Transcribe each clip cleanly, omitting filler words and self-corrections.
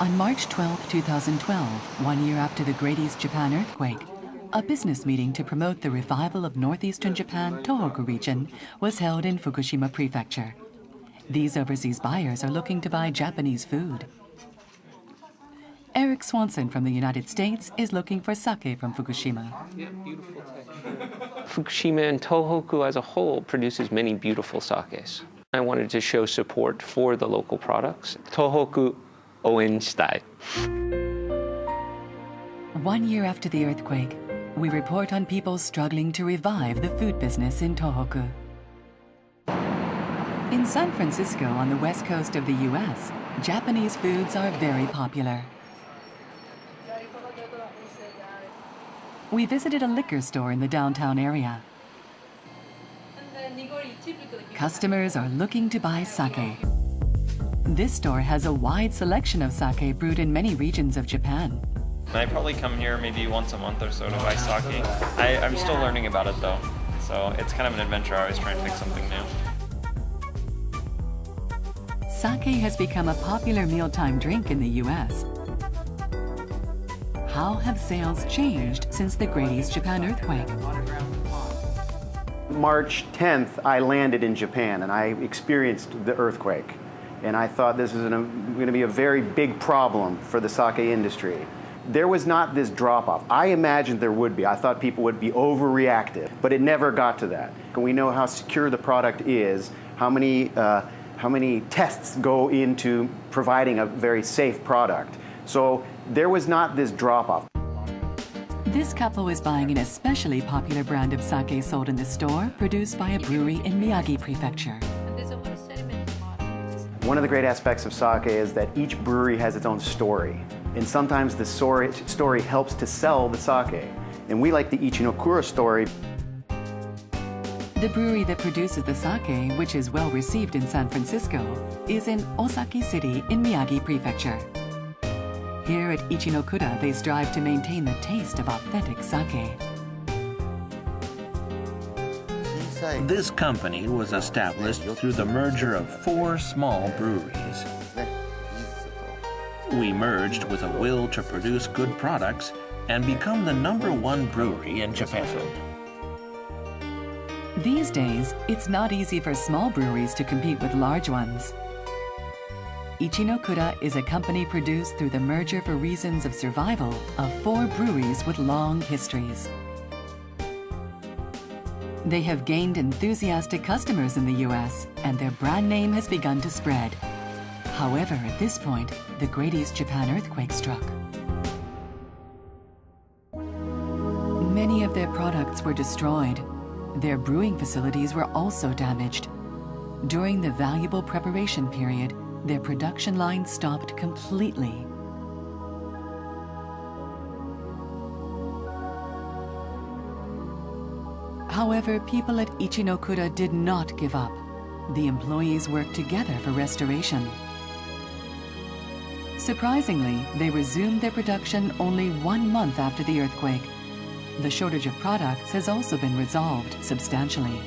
On March 12, 2012, 1 year after the Great East Japan earthquake, a business meeting to promote the revival of northeastern Japan Tohoku region was held in Fukushima Prefecture. These overseas buyers are looking to buy Japanese food. Eric Swanson from the United States is looking for sake from Fukushima. Yeah, beautiful Fukushima and Tohoku as a whole produces many beautiful sakes. I wanted to show support for the local products. Tohoku oen shitai. 1 year after the earthquake, we report on people struggling to revive the food business in Tohoku. In San Francisco, on the west coast of the US, Japanese foods are very popular. We visited a liquor store in the downtown area. Customers are looking to buy sake. This store has a wide selection of sake brewed in many regions of Japan. I probably come here maybe once a month or so to buy sake. I'm still learning about it though, so it's kind of an adventure. I always try and pick something new. Sake has become a popular mealtime drink in the US. How have sales changed since the Great East Japan earthquake? March 10th, I landed in Japan and I experienced the earthquake. And I thought this is going to be a very big problem for the sake industry. There was not this drop-off. I imagined there would be. I thought people would be overreactive, but it never got to that. We know how secure the product is, how many tests go into providing a very safe product. So there was not this drop-off. This couple is buying an especially popular brand of sake sold in the store, produced by a brewery in Miyagi Prefecture. One of the great aspects of sake is that each brewery has its own story. And sometimes the story helps to sell the sake. And we like the Ichinokura story. The brewery that produces the sake, which is well received in San Francisco, is in Osaki City in Miyagi Prefecture. Here at Ichinokura, they strive to maintain the taste of authentic sake. This company was established through the merger of 4 small breweries. We merged with a will to produce good products and become the #1 brewery in Japan. These days, it's not easy for small breweries to compete with large ones. Ichinokura is a company produced through the merger for reasons of survival of 4 breweries with long histories. They have gained enthusiastic customers in the US, and their brand name has begun to spread. However, at this point, the Great East Japan earthquake struck. Many of their products were destroyed. Their brewing facilities were also damaged. During the valuable preparation period, their production line stopped completely. However, people at Ichinokura did not give up. The employees worked together for restoration. Surprisingly, they resumed their production only 1 month after the earthquake. The shortage of products has also been resolved substantially.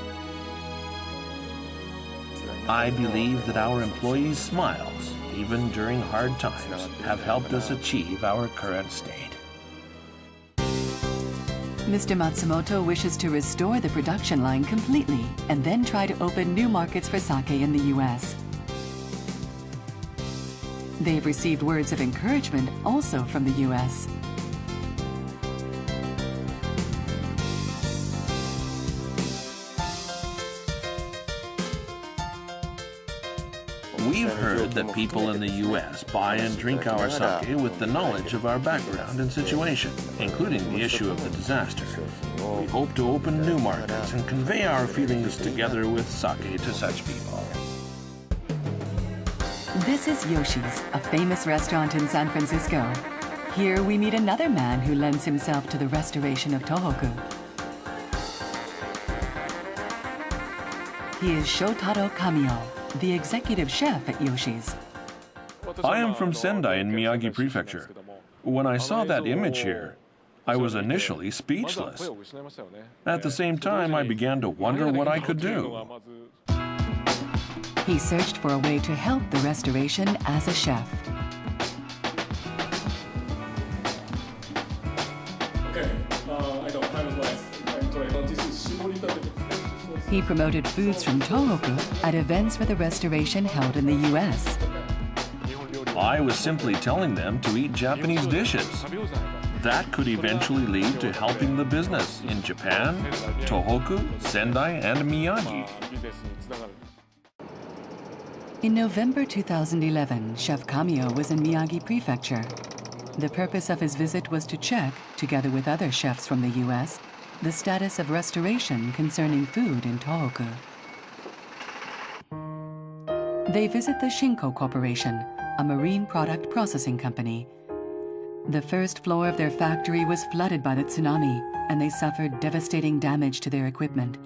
I believe that our employees' smiles, even during hard times, have helped us achieve our current state. Mr. Matsumoto wishes to restore the production line completely and then try to open new markets for sake in the US. They've received words of encouragement also from the US. We've heard that people in the U.S. buy and drink our sake with the knowledge of our background and situation, including the issue of the disaster. We hope to open new markets and convey our feelings together with sake to such people. This is Yoshi's, a famous restaurant in San Francisco. Here we meet another man who lends himself to the restoration of Tohoku. He is Shotaro Kamio, the executive chef at Yoshi's. I am from Sendai in Miyagi Prefecture. When I saw that image here, I was initially speechless. At the same time, I began to wonder what I could do. He searched for a way to help the restoration as a chef. He promoted foods from Tohoku at events for the restoration held in the US. I was simply telling them to eat Japanese dishes. That could eventually lead to helping the business in Japan, Tohoku, Sendai, and Miyagi. In November 2011, Chef Kamio was in Miyagi Prefecture. The purpose of his visit was to check, together with other chefs from the US, the status of restoration concerning food in Tohoku. They visit the Shinko Corporation, a marine product processing company. The first floor of their factory was flooded by the tsunami, and they suffered devastating damage to their equipment.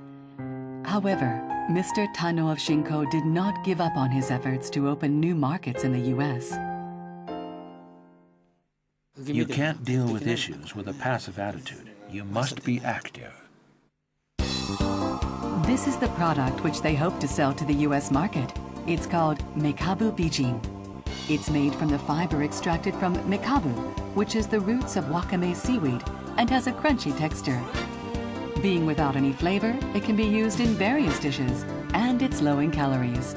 However, Mr. Tano of Shinko did not give up on his efforts to open new markets in the US. You can't deal with issues with a passive attitude. You must be active. This is the product which they hope to sell to the US market. It's called Mekabu Bijin. It's made from the fiber extracted from mekabu, which is the roots of wakame seaweed, and has a crunchy texture. Being without any flavor, it can be used in various dishes, and it's low in calories.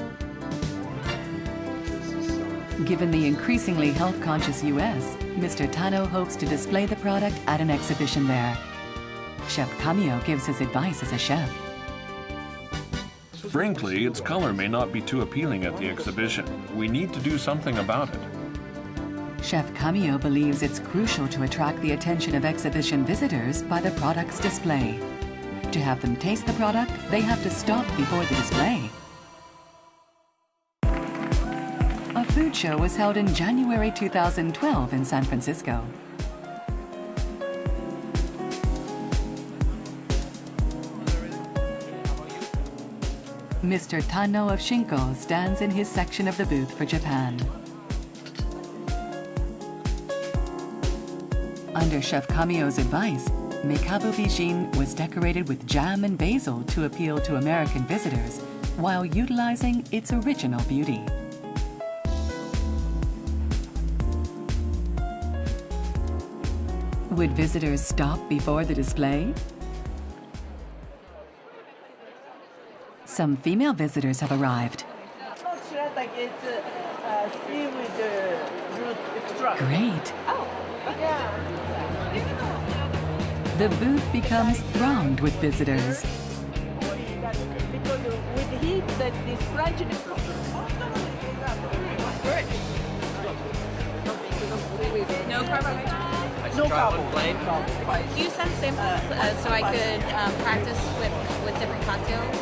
Given the increasingly health-conscious US, Mr. Tano hopes to display the product at an exhibition there. Chef Kamio gives his advice as a chef. Frankly, its color may not be too appealing at the exhibition. We need to do something about it. Chef Kamio believes it's crucial to attract the attention of exhibition visitors by the product's display. To have them taste the product, they have to stop before the display. A food show was held in January 2012 in San Francisco. Mr. Tano of Shinko stands in his section of the booth for Japan. Under Chef Kamio's advice, Mekabu Bijin was decorated with jam and basil to appeal to American visitors while utilizing its original beauty. Would visitors stop before the display? Some female visitors have arrived. Great. The booth becomes thronged with visitors. No carbohydrates. No carbohydrates. Do you send samples so I could practice with different cocktails?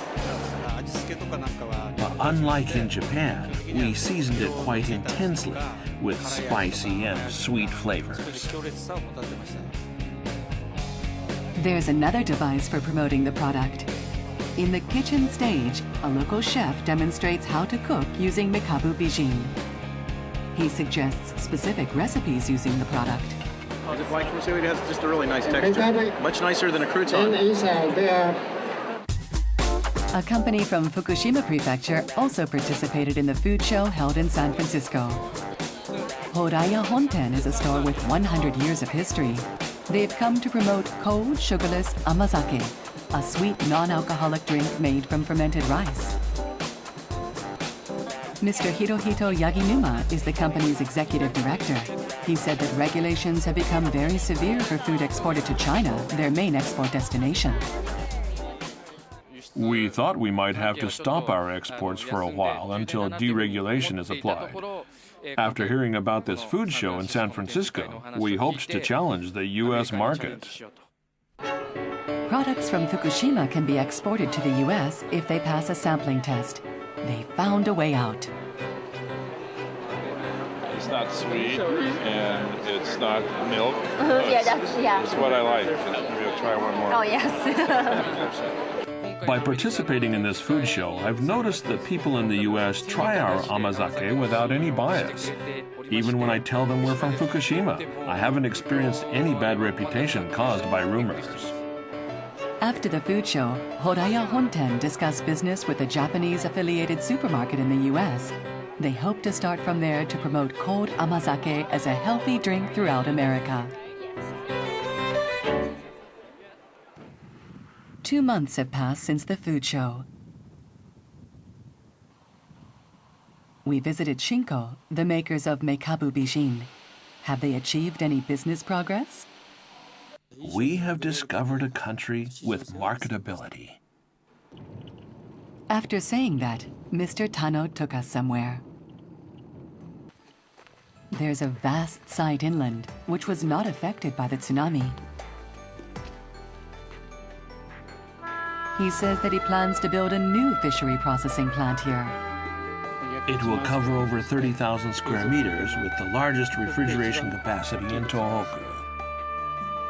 Unlike in Japan, we seasoned it quite intensely with spicy and sweet flavors. There's another device for promoting the product. In the kitchen stage, a local chef demonstrates how to cook using Mekabu Bijin. He suggests specific recipes using the product. It has just a really nice texture, much nicer than a crouton. A company from Fukushima Prefecture also participated in the food show held in San Francisco. Horaya Honten is a store with 100 years of history. They've come to promote cold, sugarless amazake, a sweet, non-alcoholic drink made from fermented rice. Mr. Hirohito Yaginuma is the company's executive director. He said that regulations have become very severe for food exported to China, their main export destination. We thought we might have to stop our exports for a while until deregulation is applied. After hearing about this food show in San Francisco, we hoped to challenge the U.S. market. Products from Fukushima can be exported to the U.S. if they pass a sampling test. They found a way out. It's not sweet and it's not milk. Yeah, It's what I like. We'll try one more. Oh, yes. By participating in this food show, I've noticed that people in the U.S. try our amazake without any bias. Even when I tell them we're from Fukushima, I haven't experienced any bad reputation caused by rumors. After the food show, Horaya Honten discussed business with a Japanese-affiliated supermarket in the U.S. They hope to start from there to promote cold amazake as a healthy drink throughout America. 2 months have passed since the food show. We visited Shinko, the makers of Meikabu Bijin. Have they achieved any business progress? We have discovered a country with marketability. After saying that, Mr. Tano took us somewhere. There's a vast site inland, which was not affected by the tsunami. He says that he plans to build a new fishery processing plant here. It will cover over 30,000 square meters with the largest refrigeration capacity in Tohoku.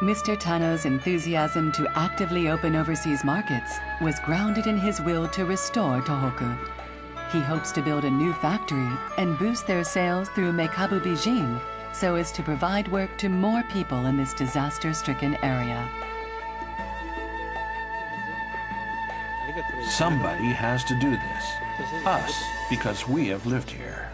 Mr. Tano's enthusiasm to actively open overseas markets was grounded in his will to restore Tohoku. He hopes to build a new factory and boost their sales through Meikabu Bijin so as to provide work to more people in this disaster-stricken area. Somebody has to do this. Us, because we have lived here.